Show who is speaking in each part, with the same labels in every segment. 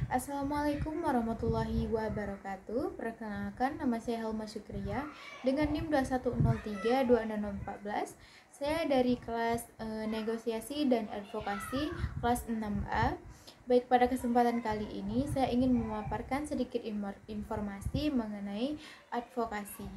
Speaker 1: Assalamualaikum warahmatullahi wabarakatuh. Perkenalkan, nama saya Helma Syukriya dengan NIM 21032614. Saya dari kelas negosiasi dan advokasi kelas 6A. Baik, pada kesempatan kali ini saya ingin memaparkan sedikit informasi mengenai advokasi.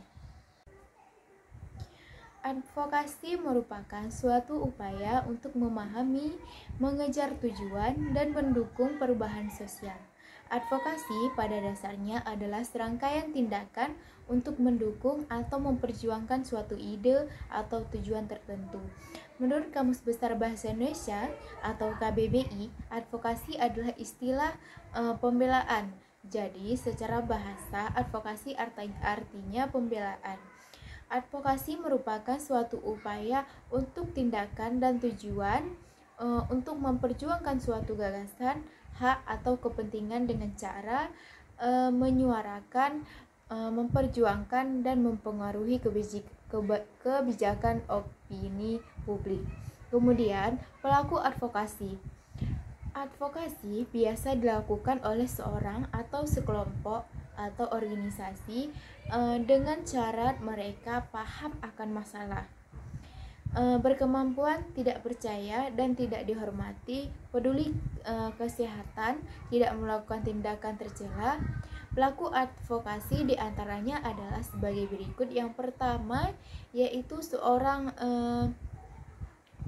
Speaker 1: Advokasi merupakan suatu upaya untuk memahami, mengejar tujuan, dan mendukung perubahan sosial. Advokasi pada dasarnya adalah serangkaian tindakan untuk mendukung atau memperjuangkan suatu ide atau tujuan tertentu. Menurut Kamus Besar Bahasa Indonesia atau KBBI, advokasi adalah istilah pembelaan. Jadi, secara bahasa, advokasi artinya pembelaan. Advokasi merupakan suatu upaya untuk tindakan dan tujuan untuk memperjuangkan suatu gagasan, hak atau kepentingan dengan cara menyuarakan, memperjuangkan dan mempengaruhi kebijakan opini publik. Kemudian, pelaku advokasi. Advokasi biasa dilakukan oleh seorang atau sekelompok atau organisasi dengan syarat mereka paham akan masalah, berkemampuan, tidak percaya dan tidak dihormati, peduli kesehatan, tidak melakukan tindakan tercela. Pelaku advokasi diantaranya adalah sebagai berikut. Yang pertama yaitu seorang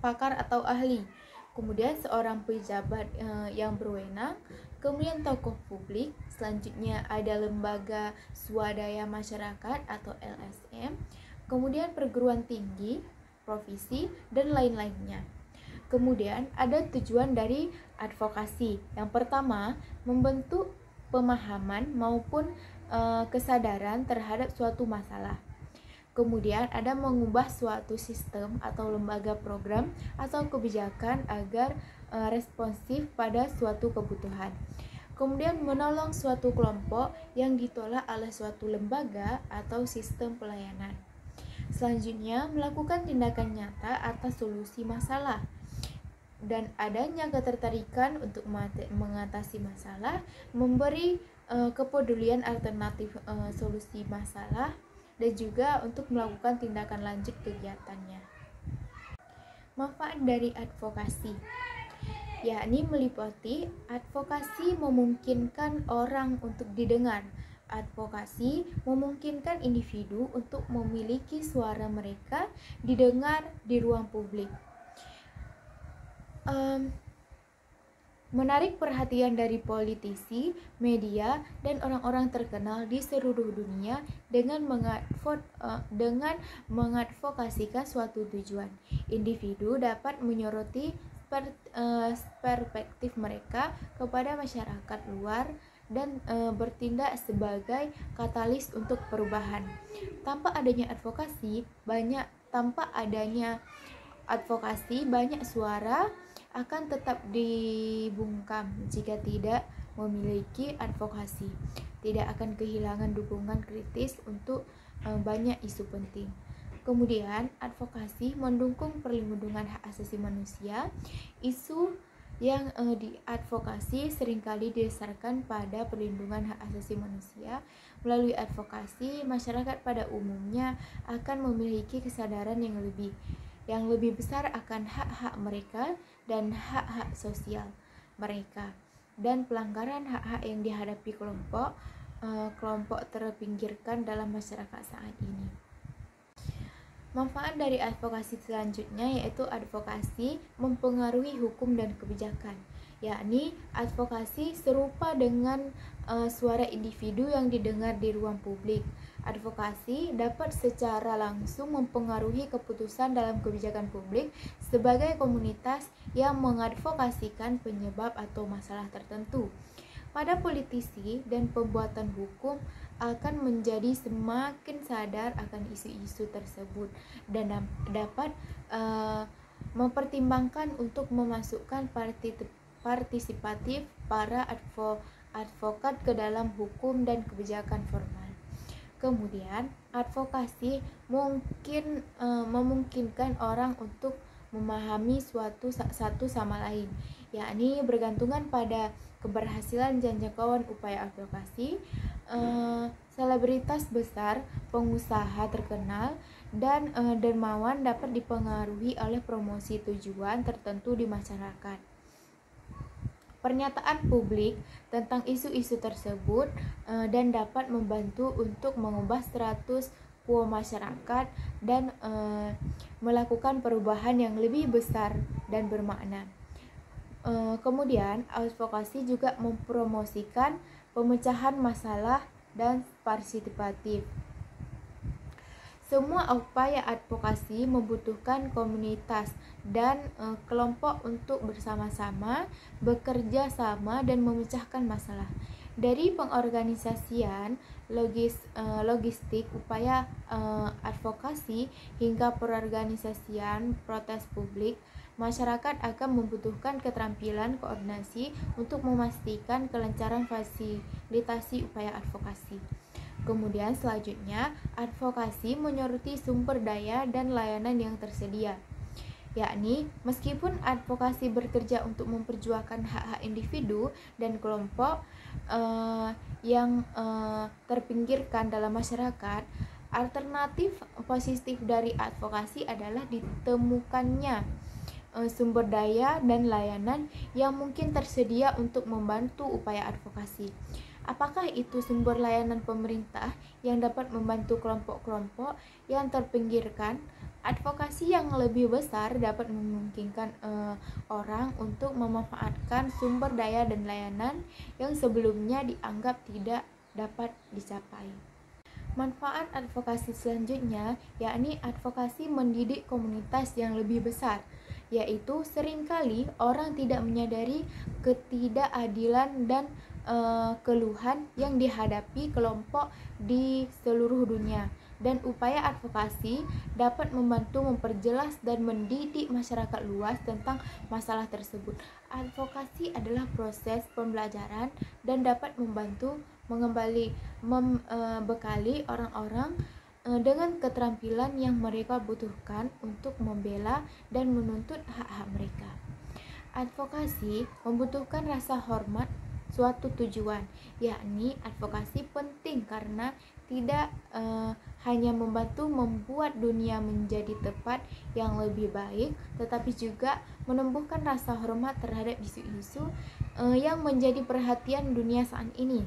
Speaker 1: pakar atau ahli, kemudian seorang pejabat yang berwenang, kemudian tokoh publik, selanjutnya ada lembaga swadaya masyarakat atau LSM, kemudian perguruan tinggi, profesi, dan lain-lainnya. Kemudian ada tujuan dari advokasi. Yang pertama, membentuk pemahaman maupun kesadaran terhadap suatu masalah. Kemudian ada mengubah suatu sistem atau lembaga program atau kebijakan agar responsif pada suatu kebutuhan. Kemudian menolong suatu kelompok yang ditolak oleh suatu lembaga atau sistem pelayanan. Selanjutnya, melakukan tindakan nyata atas solusi masalah. Dan adanya ketertarikan untuk mengatasi masalah, memberi kepedulian alternatif solusi masalah, dan juga untuk melakukan tindakan lanjut kegiatannya. Manfaat dari advokasi, yakni meliputi advokasi memungkinkan orang untuk didengar. Advokasi memungkinkan individu untuk memiliki suara mereka didengar di ruang publik. Menarik perhatian dari politisi, media, dan orang-orang terkenal di seluruh dunia dengan mengadvokasikan suatu tujuan. Individu dapat menyoroti perspektif mereka kepada masyarakat luar dan bertindak sebagai katalis untuk perubahan. Tanpa adanya advokasi, banyak suara akan tetap dibungkam. Jika tidak memiliki advokasi, tidak akan kehilangan dukungan kritis untuk banyak isu penting. Kemudian, advokasi mendukung perlindungan hak asasi manusia. Isu yang diadvokasi seringkali didasarkan pada perlindungan hak asasi manusia. Melalui advokasi, masyarakat pada umumnya akan memiliki kesadaran yang lebih besar akan hak-hak mereka dan hak-hak sosial mereka, dan pelanggaran hak-hak yang dihadapi kelompok terpinggirkan dalam masyarakat saat ini. Manfaat dari advokasi selanjutnya yaitu advokasi mempengaruhi hukum dan kebijakan, yakni advokasi serupa dengan suara individu yang didengar di ruang publik. Advokasi dapat secara langsung mempengaruhi keputusan dalam kebijakan publik sebagai komunitas yang mengadvokasikan penyebab atau masalah tertentu. Pada politisi dan pembuatan hukum akan menjadi semakin sadar akan isu-isu tersebut dan dapat mempertimbangkan untuk memasukkan partisipatif para advokat ke dalam hukum dan kebijakan formal. Kemudian, advokasi memungkinkan orang untuk memahami satu sama lain. yakni bergantungan pada keberhasilan dan jangkauan upaya advokasi. Selebritas besar, pengusaha terkenal, dan dermawan dapat dipengaruhi oleh promosi tujuan tertentu di masyarakat. Pernyataan publik tentang isu-isu tersebut dan dapat membantu untuk mengubah status quo masyarakat dan melakukan perubahan yang lebih besar dan bermakna. Kemudian, advokasi juga mempromosikan pemecahan masalah dan partisipatif. Semua upaya advokasi membutuhkan komunitas dan kelompok untuk bersama-sama bekerja sama dan memecahkan masalah. Dari pengorganisasian, logistik upaya advokasi hingga perorganisasian protes publik, masyarakat akan membutuhkan keterampilan koordinasi untuk memastikan kelancaran fasilitasi upaya advokasi. Kemudian selanjutnya, advokasi menyoroti sumber daya dan layanan yang tersedia. Yakni, meskipun advokasi bekerja untuk memperjuangkan hak-hak individu dan kelompok yang terpinggirkan dalam masyarakat, alternatif positif dari advokasi adalah ditemukannya sumber daya dan layanan yang mungkin tersedia untuk membantu upaya advokasi. Apakah itu sumber layanan pemerintah yang dapat membantu kelompok-kelompok yang terpinggirkan? Advokasi yang lebih besar dapat memungkinkan orang untuk memanfaatkan sumber daya dan layanan yang sebelumnya dianggap tidak dapat dicapai. Manfaat advokasi selanjutnya, yakni advokasi mendidik komunitas yang lebih besar, yaitu seringkali orang tidak menyadari ketidakadilan dan keluhan yang dihadapi kelompok di seluruh dunia, dan upaya advokasi dapat membantu memperjelas dan mendidik masyarakat luas tentang masalah tersebut. Advokasi adalah proses pembelajaran dan dapat membantu membekali orang-orang dengan keterampilan yang mereka butuhkan untuk membela dan menuntut hak-hak mereka. Advokasi membutuhkan rasa hormat suatu tujuan, yakni advokasi penting karena tidak hanya membantu membuat dunia menjadi tempat yang lebih baik, tetapi juga menumbuhkan rasa hormat terhadap isu-isu yang menjadi perhatian dunia saat ini.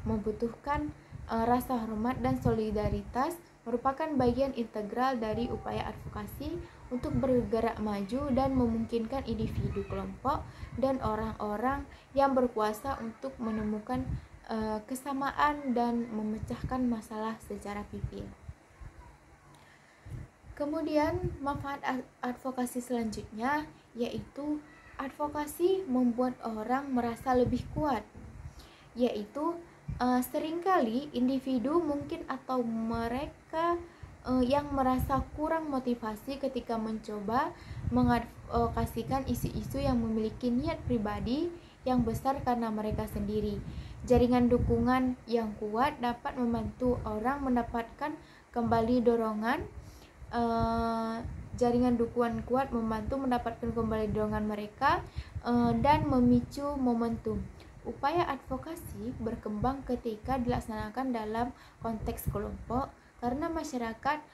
Speaker 1: Membutuhkan rasa hormat dan solidaritas merupakan bagian integral dari upaya advokasi untuk bergerak maju dan memungkinkan individu, kelompok, dan orang-orang yang berkuasa untuk menemukan kesamaan dan memecahkan masalah secara pipil. Kemudian manfaat advokasi selanjutnya yaitu advokasi membuat orang merasa lebih kuat, yaitu seringkali individu mungkin atau mereka yang merasa kurang motivasi ketika mencoba mengadvokasikan isu-isu yang memiliki niat pribadi yang besar karena mereka sendiri. Jaringan dukungan yang kuat dapat membantu orang mendapatkan kembali dorongan. Jaringan dukungan kuat membantu mendapatkan kembali dorongan mereka dan memicu momentum. Upaya advokasi berkembang ketika dilaksanakan dalam konteks kelompok karena masyarakat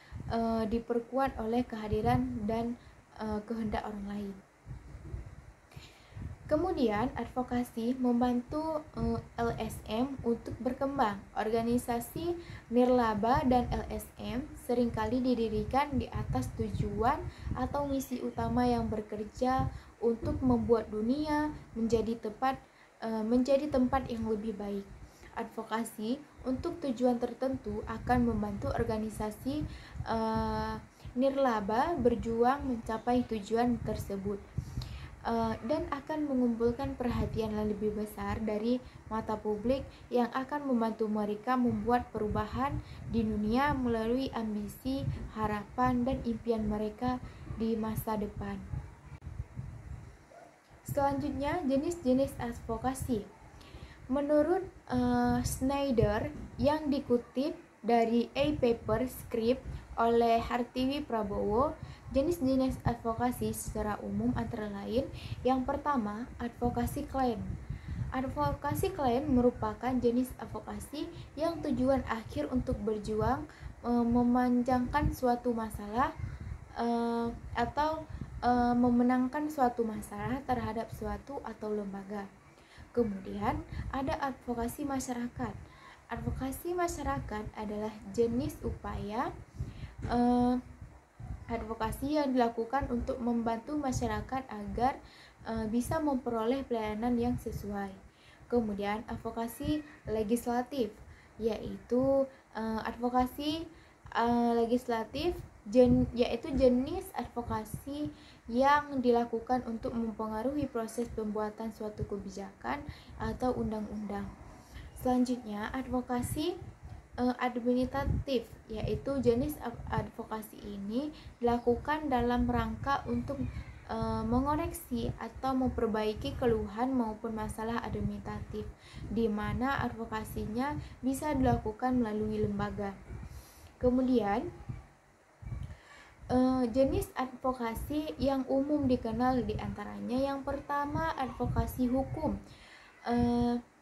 Speaker 1: diperkuat oleh kehadiran dan kehendak orang lain. Kemudian advokasi membantu LSM untuk berkembang. Organisasi nirlaba dan LSM seringkali didirikan di atas tujuan atau misi utama yang bekerja untuk membuat dunia menjadi tempat yang lebih baik. Advokasi untuk tujuan tertentu akan membantu organisasi nirlaba berjuang mencapai tujuan tersebut dan akan mengumpulkan perhatian yang lebih besar dari mata publik yang akan membantu mereka membuat perubahan di dunia melalui ambisi, harapan, dan impian mereka di masa depan. Selanjutnya, jenis-jenis advokasi. Menurut Schneider yang dikutip dari A-Paper Script oleh Hartiwi Prabowo, jenis-jenis advokasi secara umum antara lain: yang pertama, advokasi klien. Advokasi klien merupakan jenis advokasi yang tujuan akhir untuk berjuang memanjangkan suatu masalah atau memenangkan suatu masalah terhadap suatu atau lembaga. Kemudian ada advokasi masyarakat. Advokasi masyarakat adalah jenis upaya advokasi yang dilakukan untuk membantu masyarakat agar bisa memperoleh pelayanan yang sesuai. Kemudian advokasi legislatif, yaitu advokasi legislatif yaitu jenis advokasi yang dilakukan untuk mempengaruhi proses pembuatan suatu kebijakan atau undang-undang. Selanjutnya advokasi administratif, yaitu jenis advokasi ini dilakukan dalam rangka untuk mengoreksi atau memperbaiki keluhan maupun masalah administratif, di mana advokasinya bisa dilakukan melalui lembaga. Kemudian jenis advokasi yang umum dikenal diantaranya yang pertama advokasi hukum,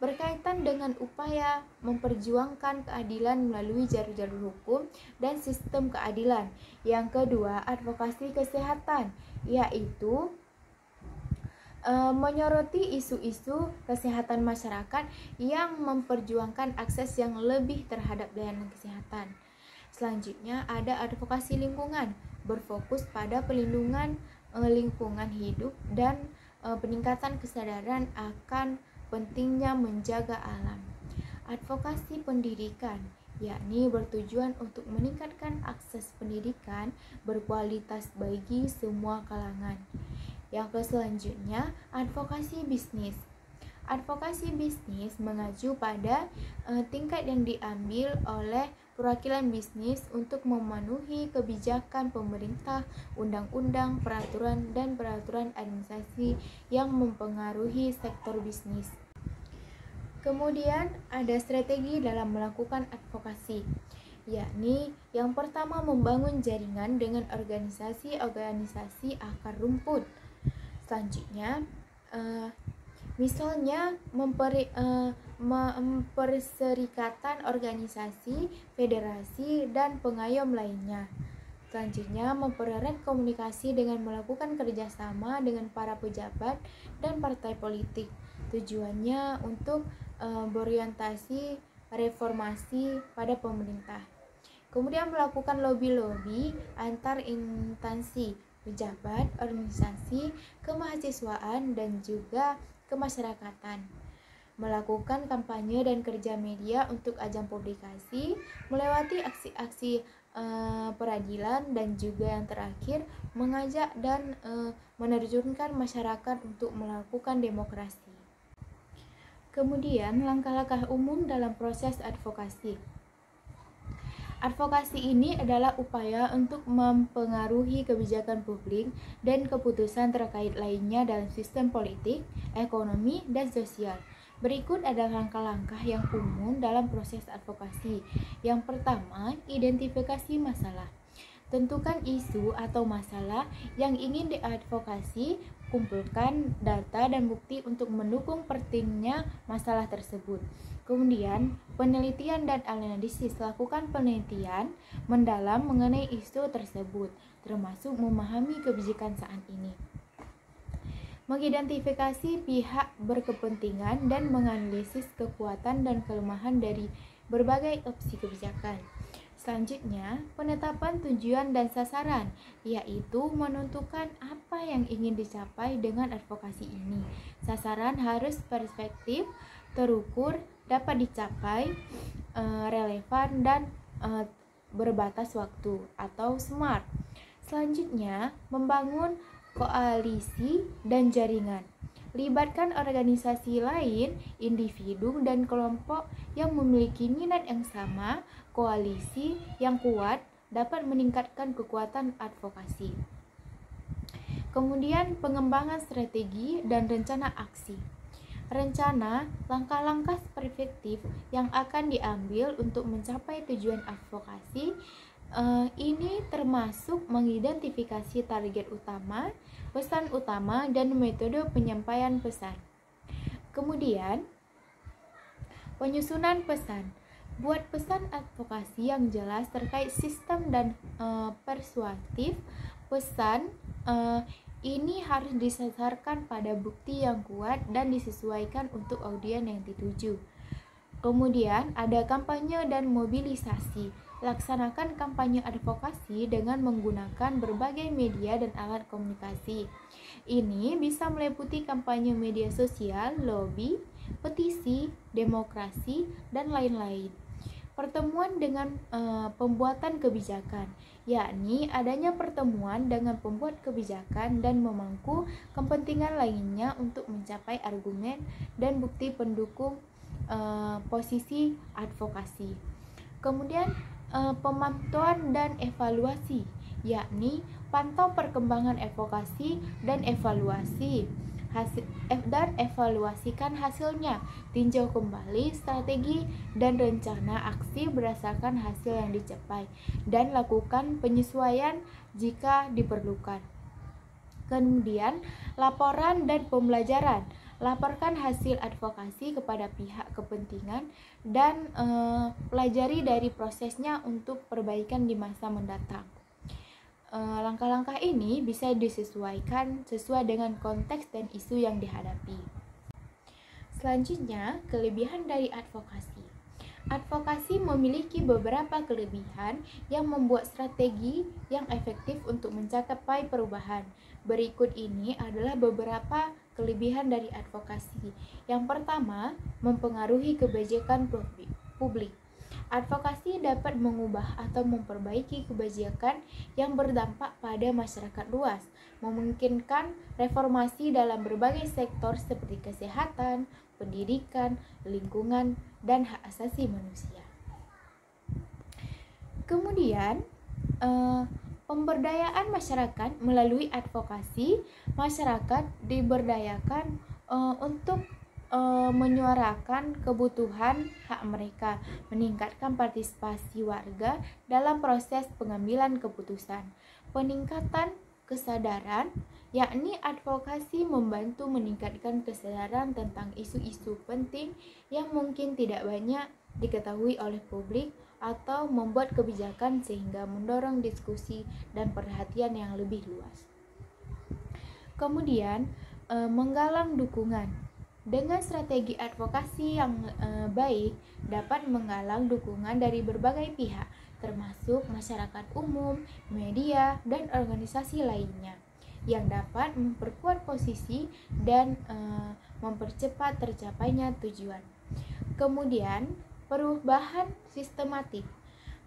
Speaker 1: berkaitan dengan upaya memperjuangkan keadilan melalui jalur-jalur hukum dan sistem keadilan. Yang kedua, advokasi kesehatan, yaitu menyoroti isu-isu kesehatan masyarakat yang memperjuangkan akses yang lebih terhadap layanan kesehatan. Selanjutnya ada advokasi lingkungan, berfokus pada pelindungan lingkungan hidup dan peningkatan kesadaran akan pentingnya menjaga alam. Advokasi pendidikan, yakni bertujuan untuk meningkatkan akses pendidikan berkualitas bagi semua kalangan. Yang selanjutnya, advokasi bisnis. Advokasi bisnis mengacu pada tingkat yang diambil oleh perwakilan bisnis untuk memenuhi kebijakan pemerintah, undang-undang, peraturan, dan peraturan administrasi yang mempengaruhi sektor bisnis. Kemudian ada strategi dalam melakukan advokasi, yakni yang pertama membangun jaringan dengan organisasi-organisasi akar rumput. Selanjutnya misalnya memperserikatan organisasi, federasi, dan pengayom lainnya. Selanjutnya, mempererat komunikasi dengan melakukan kerjasama dengan para pejabat dan partai politik. Tujuannya untuk berorientasi reformasi pada pemerintah. Kemudian melakukan lobby-lobby antar instansi, pejabat, organisasi, kemahasiswaan, dan juga kemasyarakatan. Melakukan kampanye dan kerja media untuk ajang publikasi, melewati aksi-aksi peradilan, dan juga yang terakhir mengajak dan menerjunkan masyarakat untuk melakukan demokrasi. Kemudian langkah-langkah umum dalam proses advokasi. Advokasi ini adalah upaya untuk mempengaruhi kebijakan publik dan keputusan terkait lainnya dalam sistem politik, ekonomi, dan sosial. Berikut adalah langkah-langkah yang umum dalam proses advokasi. Yang pertama, identifikasi masalah. Tentukan isu atau masalah yang ingin diadvokasi, kumpulkan data dan bukti untuk mendukung pentingnya masalah tersebut. Kemudian, penelitian dan analisis. Lakukan penelitian mendalam mengenai isu tersebut, termasuk memahami kebijakan saat ini. Mengidentifikasi pihak berkepentingan dan menganalisis kekuatan dan kelemahan dari berbagai opsi kebijakan. Selanjutnya, penetapan tujuan dan sasaran, yaitu menentukan apa yang ingin dicapai dengan advokasi ini. Sasaran harus perspektif, terukur, dapat dicapai, relevan, dan berbatas waktu atau SMART. Selanjutnya, membangun koalisi dan jaringan. Libatkan organisasi lain, individu, dan kelompok yang memiliki minat yang sama. Koalisi yang kuat dapat meningkatkan kekuatan advokasi. Kemudian pengembangan strategi dan rencana aksi. rencana, langkah-langkah preventif yang akan diambil untuk mencapai tujuan advokasi. Ini termasuk mengidentifikasi target utama, pesan utama, dan metode penyampaian pesan. Kemudian, penyusunan pesan. Buat pesan advokasi yang jelas terkait sistem dan persuasif. Pesan ini harus disasarkan pada bukti yang kuat dan disesuaikan untuk audiens yang dituju. Kemudian ada kampanye dan mobilisasi. Laksanakan kampanye advokasi dengan menggunakan berbagai media dan alat komunikasi. Ini bisa meliputi kampanye media sosial, lobby, petisi, demokrasi, dan lain-lain. Pertemuan dengan pembuatan kebijakan, yakni adanya pertemuan dengan pembuat kebijakan dan memangku kepentingan lainnya untuk mencapai argumen dan bukti pendukung posisi advokasi. Kemudian pemantauan dan evaluasi, yakni pantau perkembangan advokasi dan evaluasikan hasilnya, tinjau kembali strategi dan rencana aksi berdasarkan hasil yang dicapai, dan lakukan penyesuaian jika diperlukan. Kemudian laporan dan pembelajaran. Laporkan hasil advokasi kepada pihak kepentingan dan pelajari dari prosesnya untuk perbaikan di masa mendatang. Langkah-langkah ini bisa disesuaikan sesuai dengan konteks dan isu yang dihadapi. Selanjutnya, kelebihan dari advokasi. Advokasi memiliki beberapa kelebihan yang membuat strategi yang efektif untuk mencapai perubahan. Berikut ini adalah beberapa kelebihan dari advokasi. Yang pertama, mempengaruhi kebijakan publik. Advokasi dapat mengubah atau memperbaiki kebijakan yang berdampak pada masyarakat luas, memungkinkan reformasi dalam berbagai sektor seperti kesehatan, pendidikan, lingkungan, dan hak asasi manusia. Kemudian, pemberdayaan masyarakat melalui advokasi. Masyarakat diberdayakan untuk menyuarakan kebutuhan hak mereka, meningkatkan partisipasi warga dalam proses pengambilan keputusan. Peningkatan kesadaran, yakni advokasi membantu meningkatkan kesadaran tentang isu-isu penting yang mungkin tidak banyak diketahui oleh publik atau membuat kebijakan sehingga mendorong diskusi dan perhatian yang lebih luas. Kemudian, menggalang dukungan. Dengan strategi advokasi yang baik dapat menggalang dukungan dari berbagai pihak, termasuk masyarakat umum, media, dan organisasi lainnya, yang dapat memperkuat posisi dan mempercepat tercapainya tujuan. Kemudian, perubahan sistematik.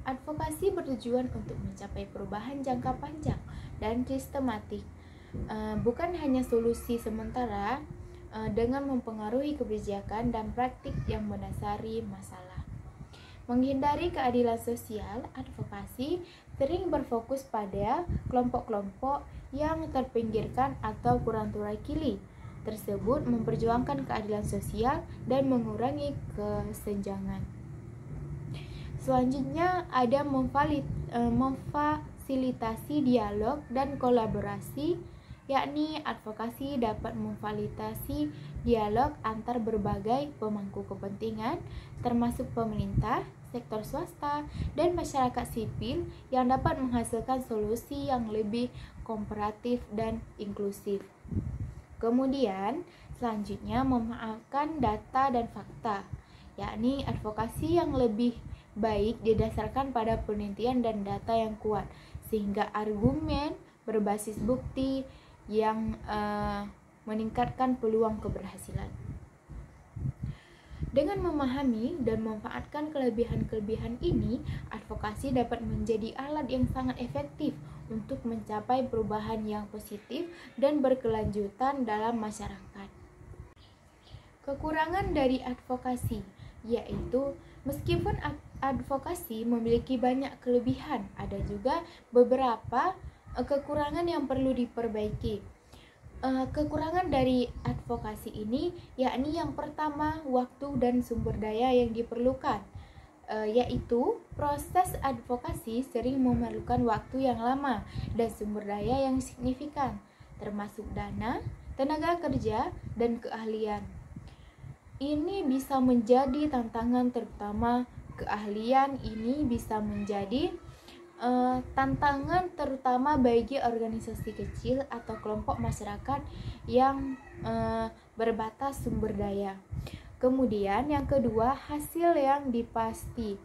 Speaker 1: Advokasi bertujuan untuk mencapai perubahan jangka panjang dan sistematik, bukan hanya solusi sementara dengan mempengaruhi kebijakan dan praktik yang mendasari masalah. Menghindari keadilan sosial, advokasi sering berfokus pada kelompok-kelompok yang terpinggirkan atau kurang terwakili. Tersebut memperjuangkan keadilan sosial dan mengurangi kesenjangan. Selanjutnya ada memfasilitasi dialog dan kolaborasi, yakni advokasi dapat memfasilitasi dialog antar berbagai pemangku kepentingan, termasuk pemerintah, sektor swasta, dan masyarakat sipil yang dapat menghasilkan solusi yang lebih komparatif dan inklusif. Kemudian, selanjutnya memanfaatkan data dan fakta, yakni advokasi yang lebih baik didasarkan pada penelitian dan data yang kuat, sehingga argumen berbasis bukti yang meningkatkan peluang keberhasilan. Dengan memahami dan memanfaatkan kelebihan-kelebihan ini, advokasi dapat menjadi alat yang sangat efektif untuk mencapai perubahan yang positif dan berkelanjutan dalam masyarakat. Kekurangan dari advokasi, yaitu meskipun advokasi memiliki banyak kelebihan, ada juga beberapa kekurangan yang perlu diperbaiki. Kekurangan dari advokasi ini yakni yang pertama, waktu dan sumber daya yang diperlukan, yaitu proses advokasi sering memerlukan waktu yang lama dan sumber daya yang signifikan, termasuk dana, tenaga kerja, dan keahlian. Ini bisa menjadi tantangan, terutama keahlian ini bisa menjadi tantangan terutama bagi organisasi kecil atau kelompok masyarakat yang berbatas sumber daya. Kemudian yang kedua, hasil yang dipasti.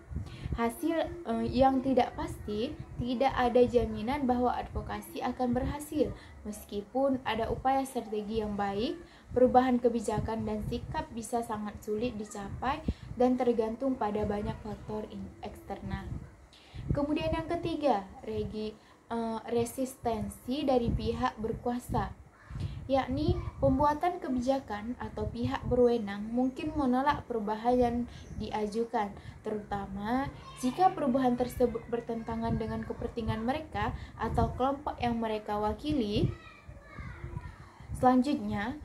Speaker 1: Hasil yang tidak pasti, tidak ada jaminan bahwa advokasi akan berhasil. Meskipun ada upaya strategi yang baik, perubahan kebijakan dan sikap bisa sangat sulit dicapai dan tergantung pada banyak faktor eksternal. Kemudian yang ketiga, resistensi dari pihak berkuasa, yakni pembuatan kebijakan atau pihak berwenang mungkin menolak perubahan yang diajukan, terutama jika perubahan tersebut bertentangan dengan kepentingan mereka atau kelompok yang mereka wakili. Selanjutnya,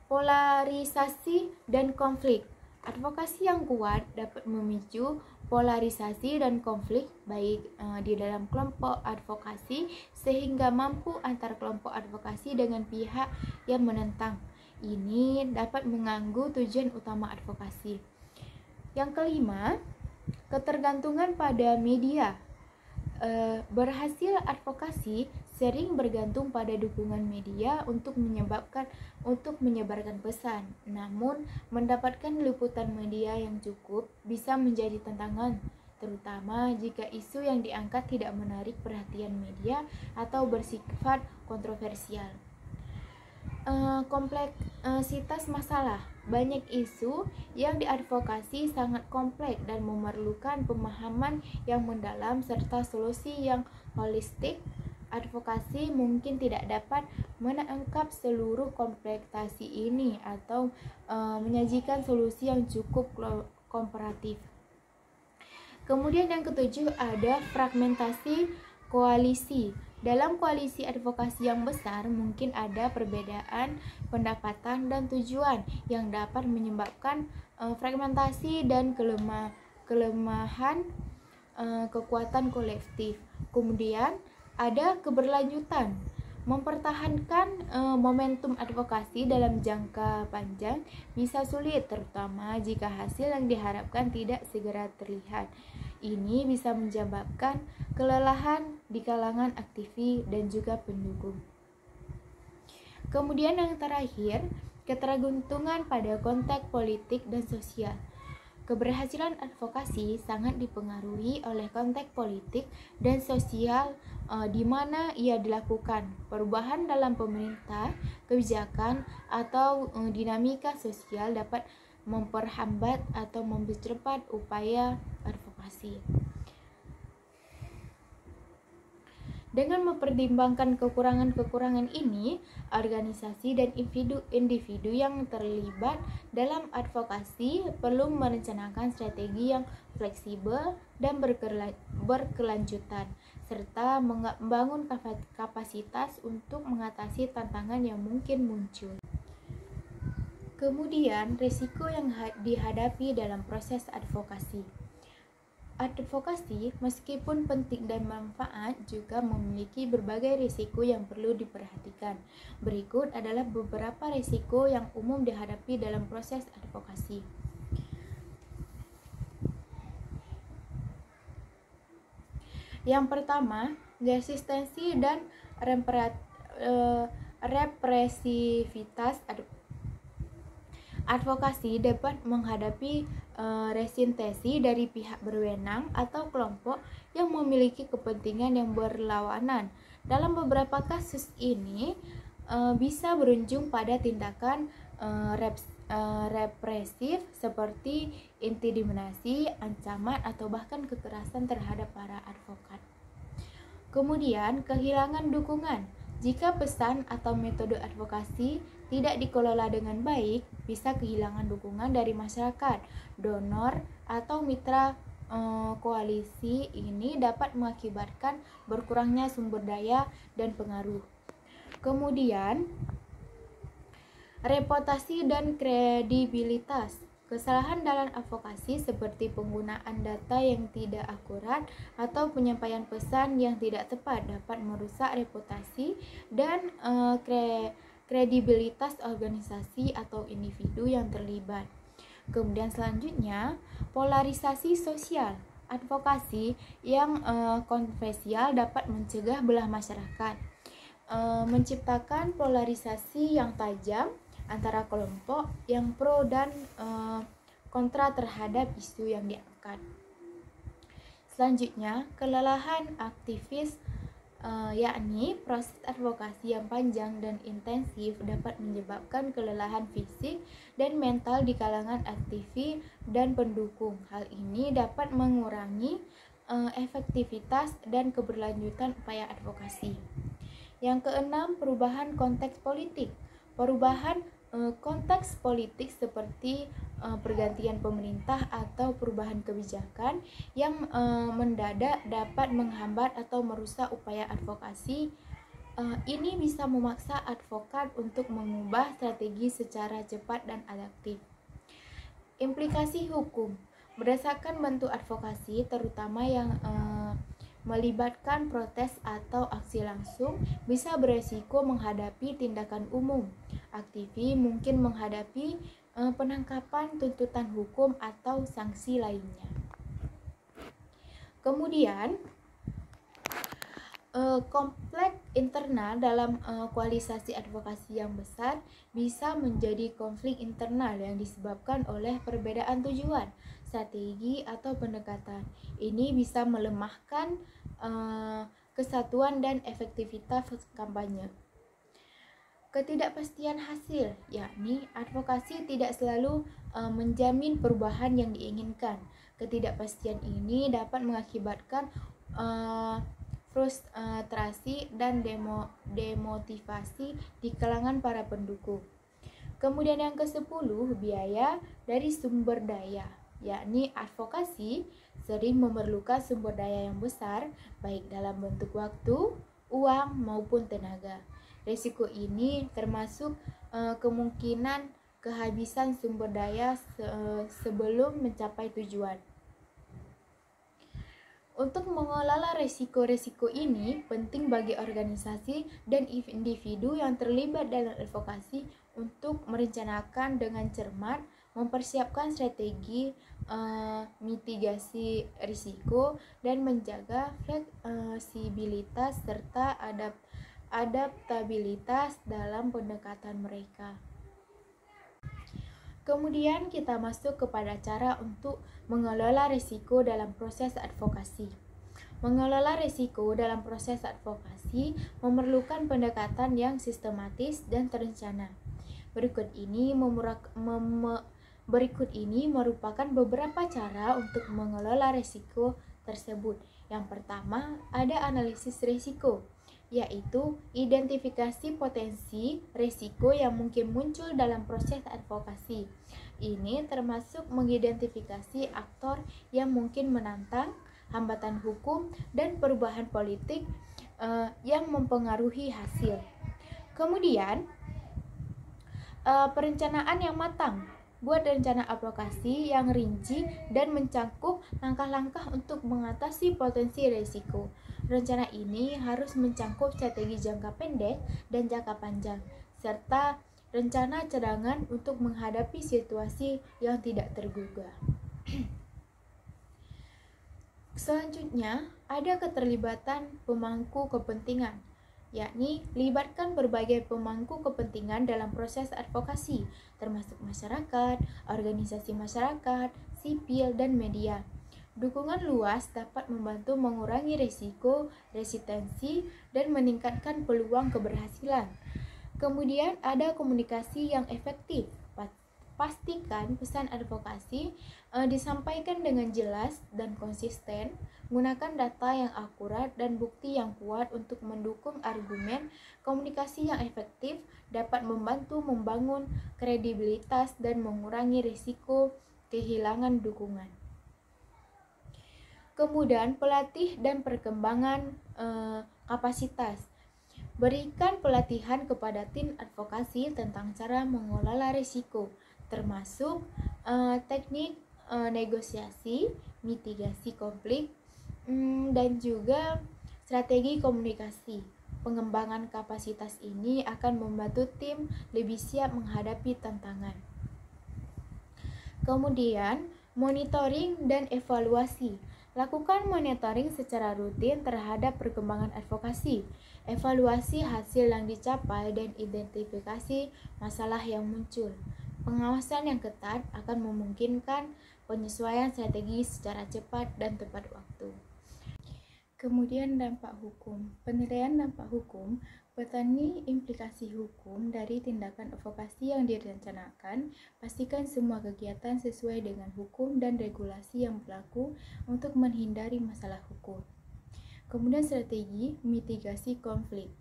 Speaker 1: polarisasi dan konflik. Advokasi yang kuat dapat memicu polarisasi dan konflik baik di dalam kelompok advokasi sehingga mampu antar kelompok advokasi dengan pihak yang menentang. Ini dapat mengganggu tujuan utama advokasi. Yang kelima, ketergantungan pada media. Berhasil advokasi sering bergantung pada dukungan media untuk menyebarkan pesan. Namun, mendapatkan liputan media yang cukup bisa menjadi tantangan, terutama jika isu yang diangkat tidak menarik perhatian media atau bersifat kontroversial. Kompleksitas masalah. Banyak isu yang diadvokasi sangat kompleks dan memerlukan pemahaman yang mendalam serta solusi yang holistik. Advokasi mungkin tidak dapat menangkap seluruh kompleksitas ini atau menyajikan solusi yang cukup komparatif. Kemudian yang ketujuh ada fragmentasi koalisi. Dalam koalisi advokasi yang besar mungkin ada perbedaan pendapatan dan tujuan yang dapat menyebabkan fragmentasi dan kelemahan kekuatan kolektif. Kemudian ada keberlanjutan. Mempertahankan momentum advokasi dalam jangka panjang bisa sulit, terutama jika hasil yang diharapkan tidak segera terlihat. Ini bisa menyebabkan kelelahan di kalangan aktivis dan juga pendukung. Kemudian yang terakhir, ketergantungan pada konteks politik dan sosial. Keberhasilan advokasi sangat dipengaruhi oleh konteks politik dan sosial di mana ia dilakukan. Perubahan dalam pemerintah, kebijakan, atau dinamika sosial dapat memperhambat atau mempercepat upaya advokasi. Dengan mempertimbangkan kekurangan-kekurangan ini, organisasi dan individu yang terlibat dalam advokasi perlu merencanakan strategi yang fleksibel dan berkelanjutan, serta membangun kapasitas untuk mengatasi tantangan yang mungkin muncul. Kemudian, risiko yang dihadapi dalam proses advokasi. Advokasi, meskipun penting dan manfaat, juga memiliki berbagai risiko yang perlu diperhatikan. Berikut adalah beberapa risiko yang umum dihadapi dalam proses advokasi. Yang pertama, resistensi dan represivitas advokasi dapat menghadapi resistensi dari pihak berwenang atau kelompok yang memiliki kepentingan yang berlawanan. Dalam beberapa kasus ini bisa berujung pada tindakan represif seperti intimidasi, ancaman, atau bahkan kekerasan terhadap para advokat. Kemudian, kehilangan dukungan. Jika pesan atau metode advokasi tidak dikelola dengan baik, bisa kehilangan dukungan dari masyarakat, donor, atau mitra koalisi. Ini dapat mengakibatkan berkurangnya sumber daya dan pengaruh. Kemudian, reputasi dan kredibilitas. Kesalahan dalam advokasi seperti penggunaan data yang tidak akurat atau penyampaian pesan yang tidak tepat dapat merusak reputasi dan kredibilitas organisasi atau individu yang terlibat. Kemudian selanjutnya, polarisasi sosial. Advokasi yang kontroversial dapat mencegah belah masyarakat, menciptakan polarisasi yang tajam antara kelompok yang pro dan kontra terhadap isu yang diangkat. Selanjutnya, kelelahan aktivis, yakni proses advokasi yang panjang dan intensif dapat menyebabkan kelelahan fisik dan mental di kalangan aktivis dan pendukung. Hal ini dapat mengurangi efektivitas dan keberlanjutan upaya advokasi. Yang keenam, perubahan konteks politik. Perubahan konteks politik seperti pergantian pemerintah atau perubahan kebijakan yang mendadak dapat menghambat atau merusak upaya advokasi. Ini bisa memaksa advokat untuk mengubah strategi secara cepat dan adaptif. Implikasi hukum. Berdasarkan bentuk advokasi, terutama yang melibatkan protes atau aksi langsung, bisa beresiko menghadapi tindakan umum. Aktivis mungkin menghadapi penangkapan, tuntutan hukum, atau sanksi lainnya. Kemudian, konflik internal dalam koalisasi advokasi yang besar bisa menjadi konflik internal yang disebabkan oleh perbedaan tujuan, strategi, atau pendekatan. Ini bisa melemahkan kesatuan dan efektivitas kampanye. Ketidakpastian hasil, yakni advokasi tidak selalu menjamin perubahan yang diinginkan. Ketidakpastian ini dapat mengakibatkan frustrasi dan demotivasi di kalangan para pendukung. Kemudian yang ke-10, biaya dari sumber daya, yakni advokasi sering memerlukan sumber daya yang besar, baik dalam bentuk waktu, uang, maupun tenaga. Risiko ini termasuk kemungkinan kehabisan sumber daya sebelum mencapai tujuan. Untuk mengelola risiko-risiko ini, penting bagi organisasi dan individu yang terlibat dalam advokasi untuk merencanakan dengan cermat, mempersiapkan strategi mitigasi risiko, dan menjaga fleksibilitas serta adaptabilitas dalam pendekatan mereka. Kemudian kita masuk kepada cara untuk mengelola risiko dalam proses advokasi. Mengelola risiko dalam proses advokasi memerlukan pendekatan yang sistematis dan terencana. Berikut ini merupakan beberapa cara untuk mengelola risiko tersebut. Yang pertama, ada analisis risiko, yaitu identifikasi potensi risiko yang mungkin muncul dalam proses advokasi. Ini termasuk mengidentifikasi aktor yang mungkin menantang, hambatan hukum, dan perubahan politik yang mempengaruhi hasil. Kemudian, perencanaan yang matang. Buat rencana advokasi yang rinci dan mencakup langkah-langkah untuk mengatasi potensi risiko. Rencana ini harus mencakup strategi jangka pendek dan jangka panjang, serta rencana cadangan untuk menghadapi situasi yang tidak terduga. Selanjutnya, ada keterlibatan pemangku kepentingan, yakni libatkan berbagai pemangku kepentingan dalam proses advokasi, termasuk masyarakat, organisasi masyarakat, sipil, dan media. Dukungan luas dapat membantu mengurangi risiko, resistensi, dan meningkatkan peluang keberhasilan. Kemudian ada komunikasi yang efektif. Pastikan pesan advokasi disampaikan dengan jelas dan konsisten, gunakan data yang akurat dan bukti yang kuat untuk mendukung argumen. Komunikasi yang efektif dapat membantu membangun kredibilitas dan mengurangi risiko kehilangan dukungan. Kemudian pelatih dan perkembangan kapasitas. Berikan pelatihan kepada tim advokasi tentang cara mengelola risiko, termasuk teknik negosiasi, mitigasi konflik, dan juga strategi komunikasi. Pengembangan kapasitas ini akan membantu tim lebih siap menghadapi tantangan. Kemudian, monitoring dan evaluasi. Lakukan monitoring secara rutin terhadap perkembangan advokasi, evaluasi hasil yang dicapai, dan identifikasi masalah yang muncul. Pengawasan yang ketat akan memungkinkan penyesuaian strategi secara cepat dan tepat waktu. Kemudian dampak hukum. Penilaian dampak hukum, petani implikasi hukum dari tindakan advokasi yang direncanakan. Pastikan semua kegiatan sesuai dengan hukum dan regulasi yang berlaku untuk menghindari masalah hukum. Kemudian strategi mitigasi konflik.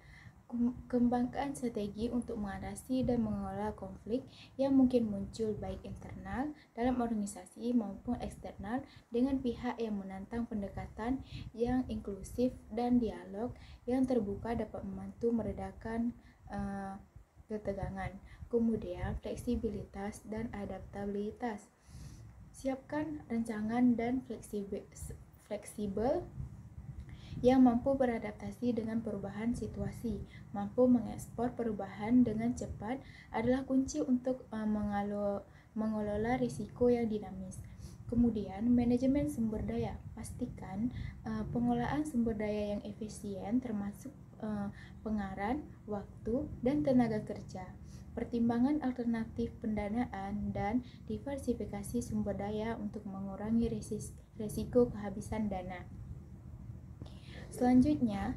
Speaker 1: Kembangkan strategi untuk mengatasi dan mengelola konflik yang mungkin muncul baik internal dalam organisasi maupun eksternal dengan pihak yang menantang. Pendekatan yang inklusif dan dialog yang terbuka dapat membantu meredakan ketegangan. Kemudian fleksibilitas dan adaptabilitas. Siapkan rancangan dan fleksibel yang mampu beradaptasi dengan perubahan situasi, mampu mengekspor perubahan dengan cepat adalah kunci untuk mengelola risiko yang dinamis. Kemudian, manajemen sumber daya. Pastikan pengelolaan sumber daya yang efisien termasuk pengarang, waktu, dan tenaga kerja. Pertimbangan alternatif pendanaan dan diversifikasi sumber daya untuk mengurangi risiko kehabisan dana. Selanjutnya,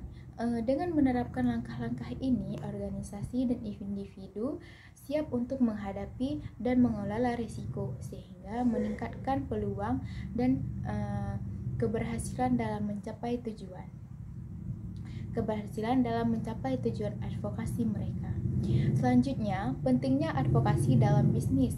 Speaker 1: dengan menerapkan langkah-langkah ini, organisasi dan individu siap untuk menghadapi dan mengelola risiko, sehingga meningkatkan peluang dan keberhasilan dalam mencapai tujuan advokasi mereka. Selanjutnya, pentingnya advokasi dalam bisnis.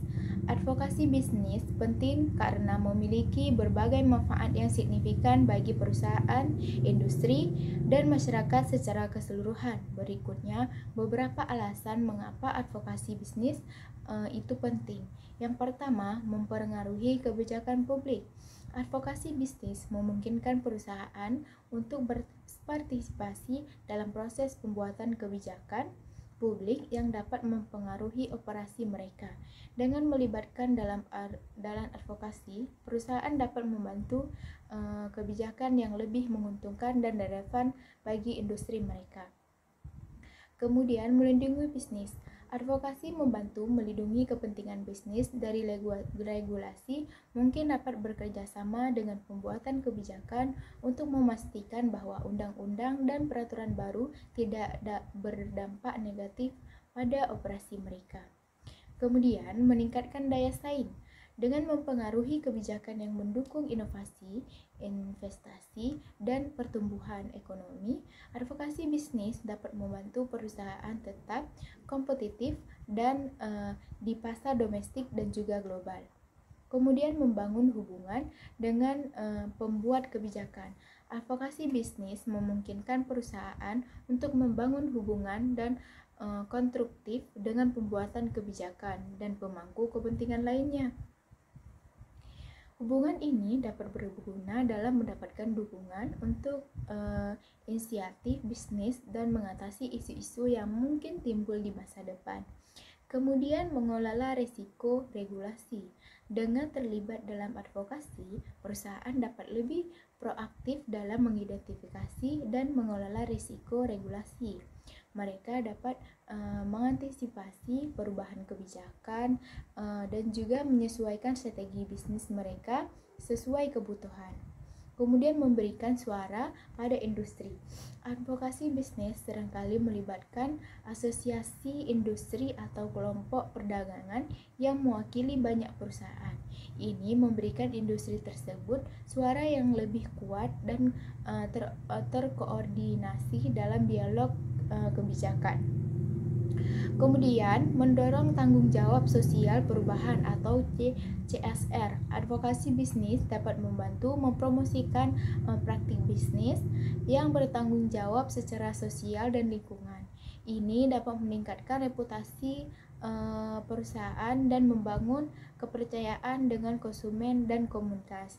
Speaker 1: Advokasi bisnis penting karena memiliki berbagai manfaat yang signifikan bagi perusahaan, industri, dan masyarakat secara keseluruhan. Berikutnya, beberapa alasan mengapa advokasi bisnis itu penting. Yang pertama, mempengaruhi kebijakan publik. Advokasi bisnis memungkinkan perusahaan untuk berpartisipasi dalam proses pembuatan kebijakan publik yang dapat mempengaruhi operasi mereka. Dengan melibatkan dalam advokasi, perusahaan dapat membantu kebijakan yang lebih menguntungkan dan relevan bagi industri mereka. Kemudian, melindungi bisnis. Advokasi membantu melindungi kepentingan bisnis dari regulasi, mungkin dapat bekerja sama dengan pembuatan kebijakan untuk memastikan bahwa undang-undang dan peraturan baru tidak berdampak negatif pada operasi mereka. Kemudian, meningkatkan daya saing. Dengan mempengaruhi kebijakan yang mendukung inovasi, investasi, dan pertumbuhan ekonomi, advokasi bisnis dapat membantu perusahaan tetap kompetitif dan di pasar domestik dan juga global. Kemudian, membangun hubungan dengan pembuat kebijakan. Advokasi bisnis memungkinkan perusahaan untuk membangun hubungan dan konstruktif dengan pembuatan kebijakan dan pemangku kepentingan lainnya. Hubungan ini dapat berguna dalam mendapatkan dukungan untuk inisiatif bisnis dan mengatasi isu-isu yang mungkin timbul di masa depan. Kemudian, mengelola risiko regulasi. Dengan terlibat dalam advokasi, perusahaan dapat lebih proaktif dalam mengidentifikasi dan mengelola risiko regulasi. Mereka dapat mengantisipasi perubahan kebijakan dan juga menyesuaikan strategi bisnis mereka sesuai kebutuhan. Kemudian, memberikan suara pada industri. Advokasi bisnis seringkali melibatkan asosiasi industri atau kelompok perdagangan yang mewakili banyak perusahaan. Ini memberikan industri tersebut suara yang lebih kuat dan terkoordinasi dalam dialog kebijakan. Kemudian, mendorong tanggung jawab sosial perubahan atau CSR. Advokasi bisnis dapat membantu mempromosikan praktik bisnis yang bertanggung jawab secara sosial dan lingkungan. Ini dapat meningkatkan reputasi perusahaan dan membangun kepercayaan dengan konsumen dan komunitas.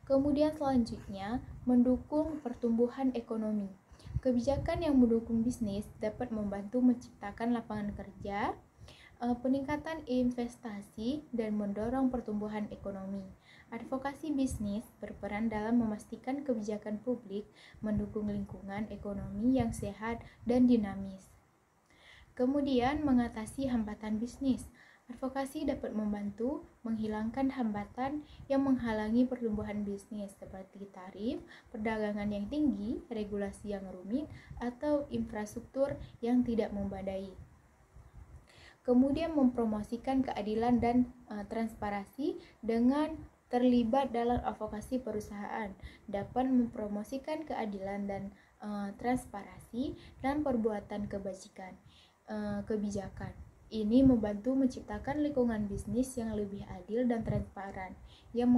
Speaker 1: Kemudian selanjutnya, mendukung pertumbuhan ekonomi. Kebijakan yang mendukung bisnis dapat membantu menciptakan lapangan kerja, peningkatan investasi, dan mendorong pertumbuhan ekonomi. Advokasi bisnis berperan dalam memastikan kebijakan publik mendukung lingkungan ekonomi yang sehat dan dinamis. Kemudian, mengatasi hambatan bisnis. Advokasi dapat membantu menghilangkan hambatan yang menghalangi pertumbuhan bisnis seperti tarif, perdagangan yang tinggi, regulasi yang rumit, atau infrastruktur yang tidak memadai. Kemudian mempromosikan keadilan dan transparansi dengan terlibat dalam advokasi perusahaan dapat mempromosikan keadilan dan transparansi dan perbuatan kebijakan. Ini membantu menciptakan lingkungan bisnis yang lebih adil dan transparan yang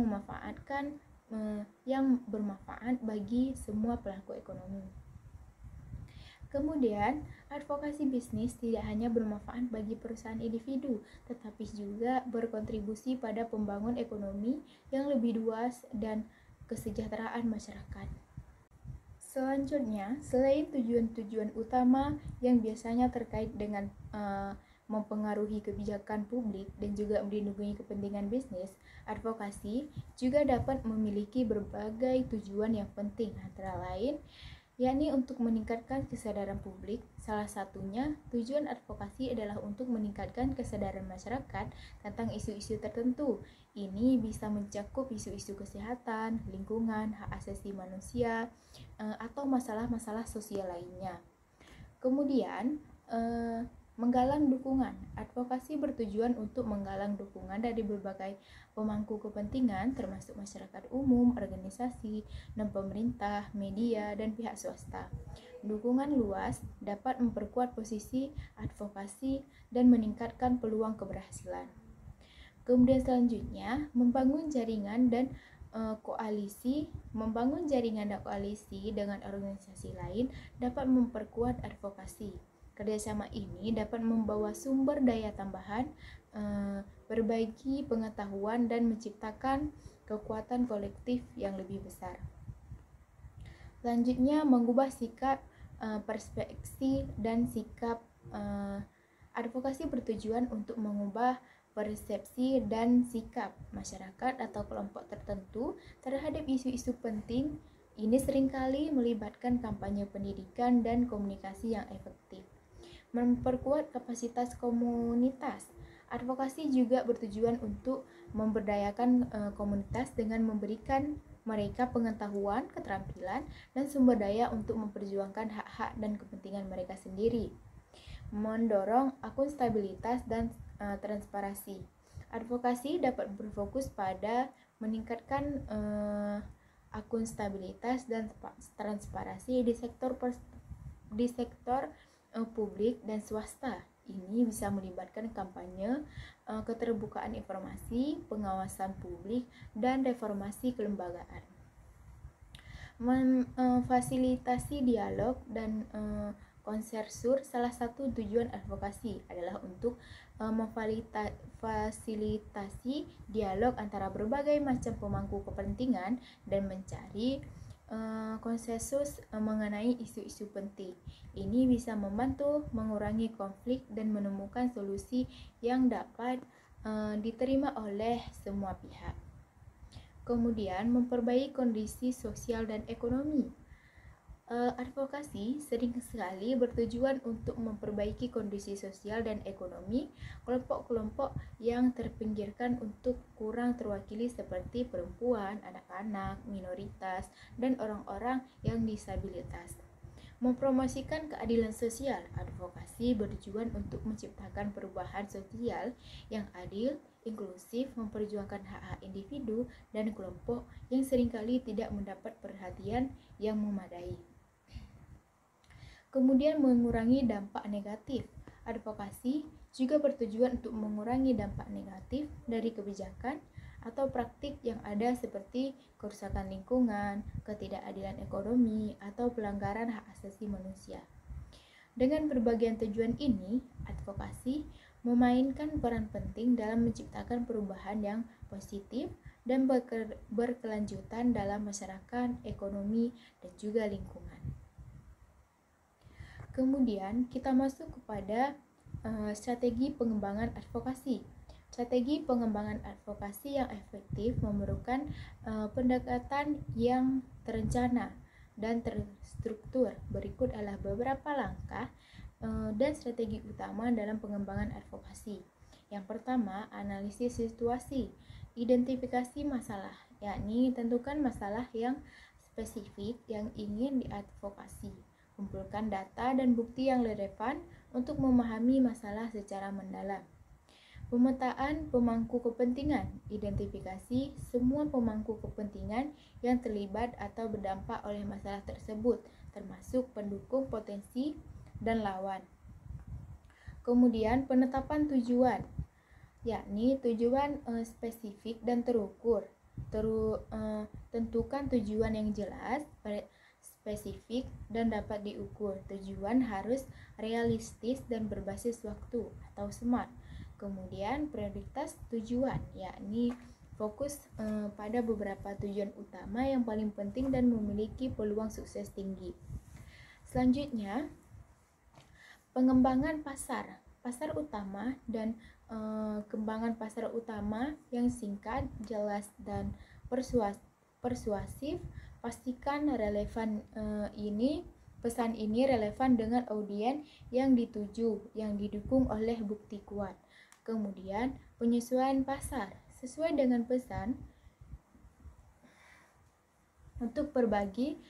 Speaker 1: bermanfaat bagi semua pelaku ekonomi. Kemudian, advokasi bisnis tidak hanya bermanfaat bagi perusahaan individu, tetapi juga berkontribusi pada pembangunan ekonomi yang lebih luas dan kesejahteraan masyarakat. Selanjutnya, selain tujuan-tujuan utama yang biasanya terkait dengan mempengaruhi kebijakan publik dan juga melindungi kepentingan bisnis, advokasi juga dapat memiliki berbagai tujuan yang penting, antara lain yakni untuk meningkatkan kesadaran publik. Salah satunya, tujuan advokasi adalah untuk meningkatkan kesadaran masyarakat tentang isu-isu tertentu. Ini bisa mencakup isu-isu kesehatan, lingkungan, hak asasi manusia, atau masalah-masalah sosial lainnya. Kemudian, menggalang dukungan. Advokasi bertujuan untuk menggalang dukungan dari berbagai pemangku kepentingan termasuk masyarakat umum, organisasi, dan pemerintah, media, dan pihak swasta. Dukungan luas dapat memperkuat posisi advokasi dan meningkatkan peluang keberhasilan. Kemudian selanjutnya, membangun jaringan dan koalisi. Membangun jaringan dan koalisi dengan organisasi lain dapat memperkuat advokasi. Kerjasama ini dapat membawa sumber daya tambahan, berbagi pengetahuan, dan menciptakan kekuatan kolektif yang lebih besar. Selanjutnya, mengubah sikap, persepsi, dan sikap. Advokasi bertujuan untuk mengubah persepsi dan sikap masyarakat atau kelompok tertentu terhadap isu-isu penting. Ini seringkali melibatkan kampanye pendidikan dan komunikasi yang efektif. Memperkuat kapasitas komunitas. Advokasi juga bertujuan untuk memberdayakan komunitas dengan memberikan mereka pengetahuan, keterampilan, dan sumber daya untuk memperjuangkan hak-hak dan kepentingan mereka sendiri. Mendorong akuntabilitas dan transparansi. Advokasi dapat berfokus pada meningkatkan akuntabilitas dan transparansi di sektor publik dan swasta. Ini bisa melibatkan kampanye, keterbukaan informasi, pengawasan publik, dan reformasi kelembagaan. Memfasilitasi dialog dan konsensus. Salah satu tujuan advokasi adalah untuk memfasilitasi dialog antara berbagai macam pemangku kepentingan dan mencari konsensus mengenai isu-isu penting. Ini bisa membantu mengurangi konflik dan menemukan solusi yang dapat diterima oleh semua pihak. Kemudian, memperbaiki kondisi sosial dan ekonomi. Advokasi sering sekali bertujuan untuk memperbaiki kondisi sosial dan ekonomi kelompok-kelompok yang terpinggirkan untuk kurang terwakili seperti perempuan, anak-anak, minoritas, dan orang-orang yang disabilitas. Mempromosikan keadilan sosial. Advokasi bertujuan untuk menciptakan perubahan sosial yang adil, inklusif, memperjuangkan hak-hak individu dan kelompok yang seringkali tidak mendapat perhatian yang memadai. Kemudian, mengurangi dampak negatif. Advokasi juga bertujuan untuk mengurangi dampak negatif dari kebijakan atau praktik yang ada seperti kerusakan lingkungan, ketidakadilan ekonomi, atau pelanggaran hak asasi manusia. Dengan berbagai tujuan ini, advokasi memainkan peran penting dalam menciptakan perubahan yang positif dan berkelanjutan dalam masyarakat, ekonomi, dan juga lingkungan. Kemudian kita masuk kepada strategi pengembangan advokasi. Strategi pengembangan advokasi yang efektif memerlukan pendekatan yang terencana dan terstruktur. Berikut adalah beberapa langkah dan strategi utama dalam pengembangan advokasi. Yang pertama, analisis situasi. Identifikasi masalah, yakni tentukan masalah yang spesifik yang ingin diadvokasi. Kumpulkan data dan bukti yang relevan untuk memahami masalah secara mendalam. Pemetaan pemangku kepentingan. Identifikasi semua pemangku kepentingan yang terlibat atau berdampak oleh masalah tersebut, termasuk pendukung potensi dan lawan. Kemudian penetapan tujuan, yakni tujuan spesifik dan terukur. Tentukan tujuan yang jelas, spesifik, dan dapat diukur. Tujuan harus realistis dan berbasis waktu atau SMART. Kemudian prioritas tujuan, yakni fokus pada beberapa tujuan utama yang paling penting dan memiliki peluang sukses tinggi. Selanjutnya, pengembangan pasar utama dan kembangan pasar utama yang singkat, jelas, dan persuasif. Pastikan pesan ini relevan dengan audiens yang dituju, yang didukung oleh bukti kuat. Kemudian penyesuaian pasar sesuai dengan pesan untuk berbagi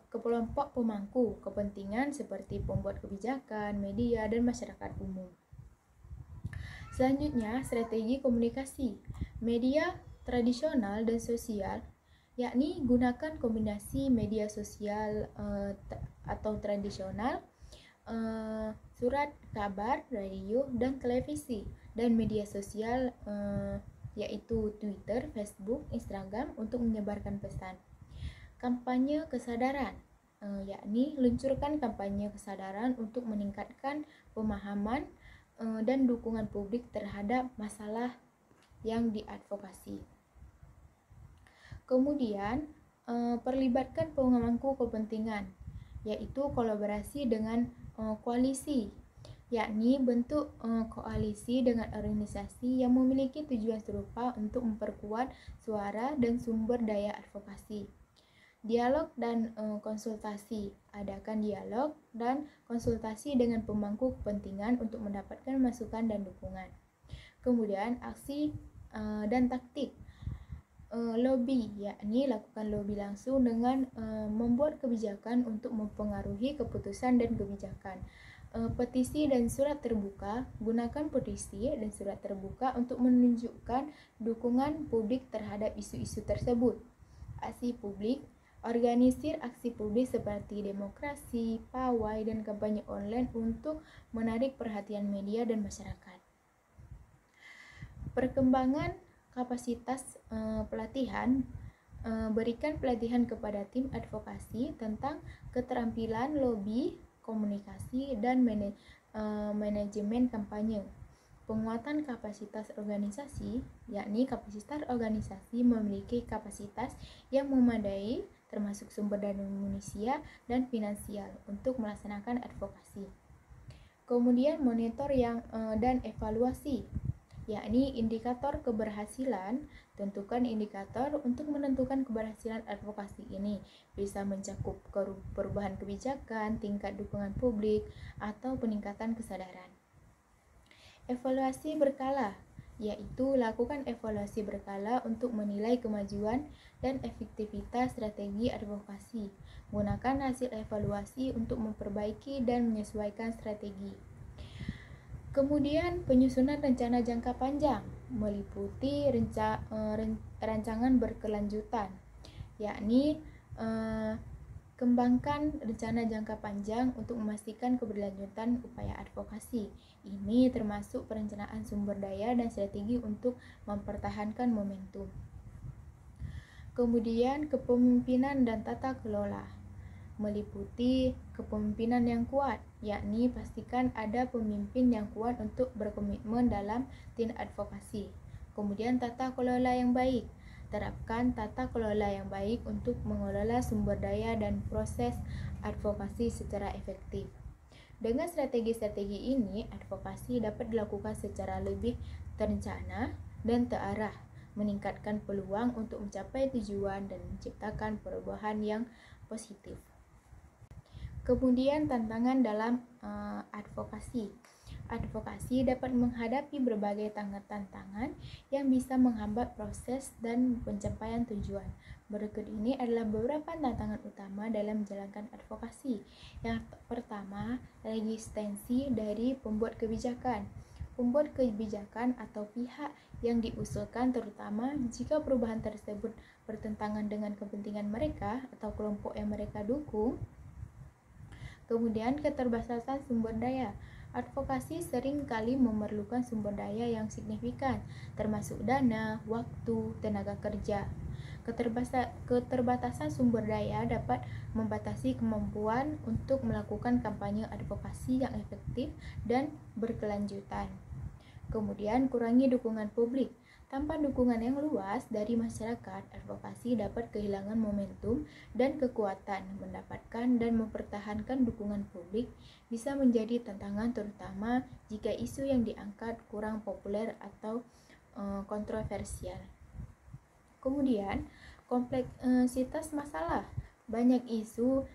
Speaker 1: ke kelompok pemangku kepentingan seperti pembuat kebijakan, media, dan masyarakat umum. Selanjutnya, strategi komunikasi. Media tradisional dan sosial, yakni gunakan kombinasi media sosial atau tradisional, surat kabar, radio, dan televisi, dan media sosial yaitu Twitter, Facebook, Instagram untuk menyebarkan pesan. Kampanye kesadaran, yakni luncurkan kampanye kesadaran untuk meningkatkan pemahaman dan dukungan publik terhadap masalah yang diadvokasi. Kemudian perlibatkan pemangku kepentingan, yaitu kolaborasi dengan koalisi, yakni bentuk koalisi dengan organisasi yang memiliki tujuan serupa untuk memperkuat suara dan sumber daya advokasi. Dialog dan konsultasi. Adakan dialog dan konsultasi dengan pemangku kepentingan untuk mendapatkan masukan dan dukungan. Kemudian aksi dan taktik. Lobby, yakni lakukan lobby langsung dengan membuat kebijakan untuk mempengaruhi keputusan dan kebijakan. Petisi dan surat terbuka. Gunakan petisi dan surat terbuka untuk menunjukkan dukungan publik terhadap isu-isu tersebut. Aksi publik. Organisir aksi publik seperti demokrasi, pawai, dan kampanye online untuk menarik perhatian media dan masyarakat. Perkembangan kapasitas pelatihan. Berikan pelatihan kepada tim advokasi tentang keterampilan lobby, komunikasi, dan manajemen kampanye. Penguatan kapasitas organisasi, yakni kapasitas organisasi memiliki kapasitas yang memadai termasuk sumber daya manusia dan finansial untuk melaksanakan advokasi. Kemudian monitor dan evaluasi, yakni indikator keberhasilan. Tentukan indikator untuk menentukan keberhasilan advokasi ini, bisa mencakup perubahan kebijakan, tingkat dukungan publik, atau peningkatan kesadaran. Evaluasi berkala, yaitu lakukan evaluasi berkala untuk menilai kemajuan dan efektivitas strategi advokasi. Gunakan hasil evaluasi untuk memperbaiki dan menyesuaikan strategi. Kemudian penyusunan rencana jangka panjang meliputi rancangan berkelanjutan, yakni kembangkan rencana jangka panjang untuk memastikan keberlanjutan upaya advokasi. Ini termasuk perencanaan sumber daya dan strategi untuk mempertahankan momentum. Kemudian kepemimpinan dan tata kelola. meliputi kepemimpinan yang kuat, yakni pastikan ada pemimpin yang kuat untuk berkomitmen dalam tindak advokasi. Kemudian tata kelola yang baik. Terapkan tata kelola yang baik untuk mengelola sumber daya dan proses advokasi secara efektif. Dengan strategi-strategi ini, advokasi dapat dilakukan secara lebih terencana dan terarah, meningkatkan peluang untuk mencapai tujuan dan menciptakan perubahan yang positif. Kemudian tantangan dalam advokasi. Advokasi dapat menghadapi berbagai tantangan yang bisa menghambat proses dan pencapaian tujuan. Berikut ini adalah beberapa tantangan utama dalam menjalankan advokasi. Yang pertama, resistensi dari pembuat kebijakan. Pembuat kebijakan atau pihak yang diusulkan, terutama jika perubahan tersebut bertentangan dengan kepentingan mereka atau kelompok yang mereka dukung. Kemudian keterbatasan sumber daya. Advokasi sering kali memerlukan sumber daya yang signifikan, termasuk dana, waktu, tenaga kerja. Keterbatasan sumber daya dapat membatasi kemampuan untuk melakukan kampanye advokasi yang efektif dan berkelanjutan. Kemudian kurangi dukungan publik. Tanpa dukungan yang luas dari masyarakat, advokasi dapat kehilangan momentum dan kekuatan. Mendapatkan dan mempertahankan dukungan publik bisa menjadi tantangan, terutama jika isu yang diangkat kurang populer atau kontroversial. Kemudian, kompleksitas masalah. Banyak isu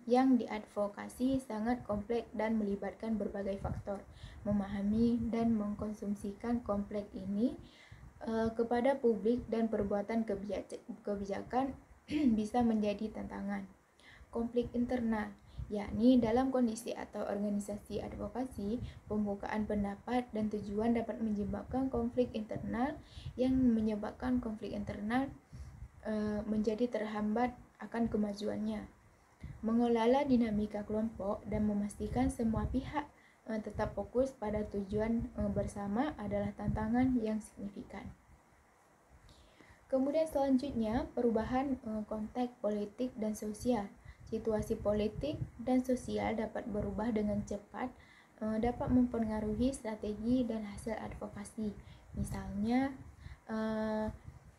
Speaker 1: yang diadvokasi sangat kompleks dan melibatkan berbagai faktor. Memahami dan mengkonsumsikan kompleks ini kepada publik dan perbuatan kebijakan bisa menjadi tantangan. Konflik internal, yakni dalam kondisi atau organisasi advokasi, pembukaan pendapat dan tujuan dapat menyebabkan konflik internal yang menyebabkan konflik internal menjadi terhambat akan kemajuannya. Mengelola dinamika kelompok dan memastikan semua pihak tetap fokus pada tujuan bersama adalah tantangan yang signifikan. Kemudian selanjutnya, perubahan konteks politik dan sosial. Situasi politik dan sosial dapat berubah dengan cepat, dapat mempengaruhi strategi dan hasil advokasi. Misalnya,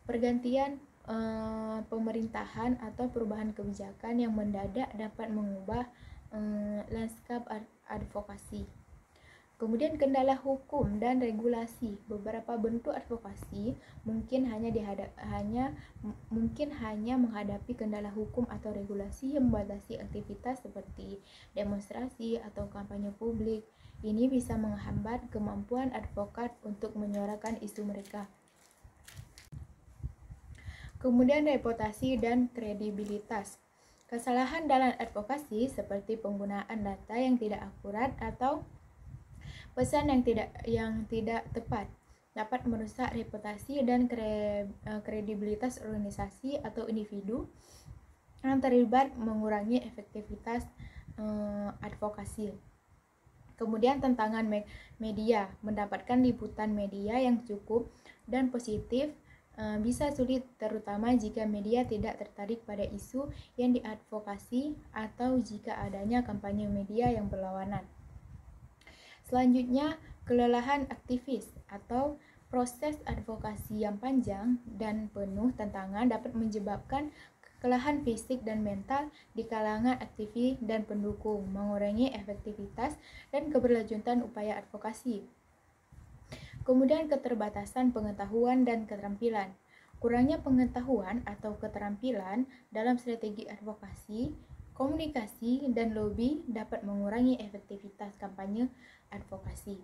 Speaker 1: pergantian pemerintahan atau perubahan kebijakan yang mendadak dapat mengubah lanskap advokasi. Kemudian kendala hukum dan regulasi. Beberapa bentuk advokasi mungkin hanya menghadapi kendala hukum atau regulasi yang membatasi aktivitas seperti demonstrasi atau kampanye publik. Ini bisa menghambat kemampuan advokat untuk menyuarakan isu mereka. Kemudian reputasi dan kredibilitas. Kesalahan dalam advokasi seperti penggunaan data yang tidak akurat atau pesan yang tidak tepat dapat merusak reputasi dan kredibilitas organisasi atau individu yang terlibat, mengurangi efektivitas advokasi. Kemudian tantangan media. Mendapatkan liputan media yang cukup dan positif bisa sulit, terutama jika media tidak tertarik pada isu yang diadvokasi atau jika adanya kampanye media yang berlawanan. Selanjutnya, kelelahan aktivis atau proses advokasi yang panjang dan penuh tantangan dapat menyebabkan kelelahan fisik dan mental di kalangan aktivis dan pendukung, mengurangi efektivitas dan keberlanjutan upaya advokasi. Kemudian keterbatasan pengetahuan dan keterampilan. Kurangnya pengetahuan atau keterampilan dalam strategi advokasi, komunikasi, dan lobby dapat mengurangi efektivitas kampanye advokasi.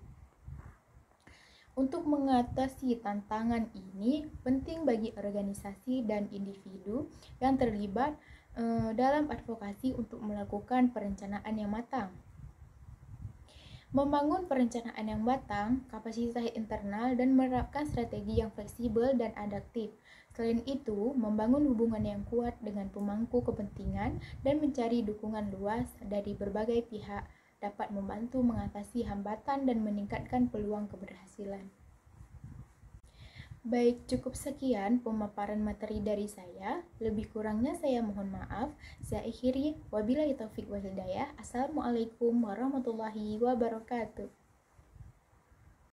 Speaker 1: Untuk mengatasi tantangan ini, penting bagi organisasi dan individu yang terlibat dalam advokasi untuk melakukan perencanaan yang matang. Membangun perencanaan yang matang, kapasitas internal, dan menerapkan strategi yang fleksibel dan adaptif. Selain itu, membangun hubungan yang kuat dengan pemangku kepentingan dan mencari dukungan luas dari berbagai pihak dapat membantu mengatasi hambatan dan meningkatkan peluang keberhasilan. Baik, cukup sekian pemaparan materi dari saya. Lebih kurangnya saya mohon maaf. Saya akhiri, wabillahi taufik wal hidayah. Assalamualaikum warahmatullahi wabarakatuh.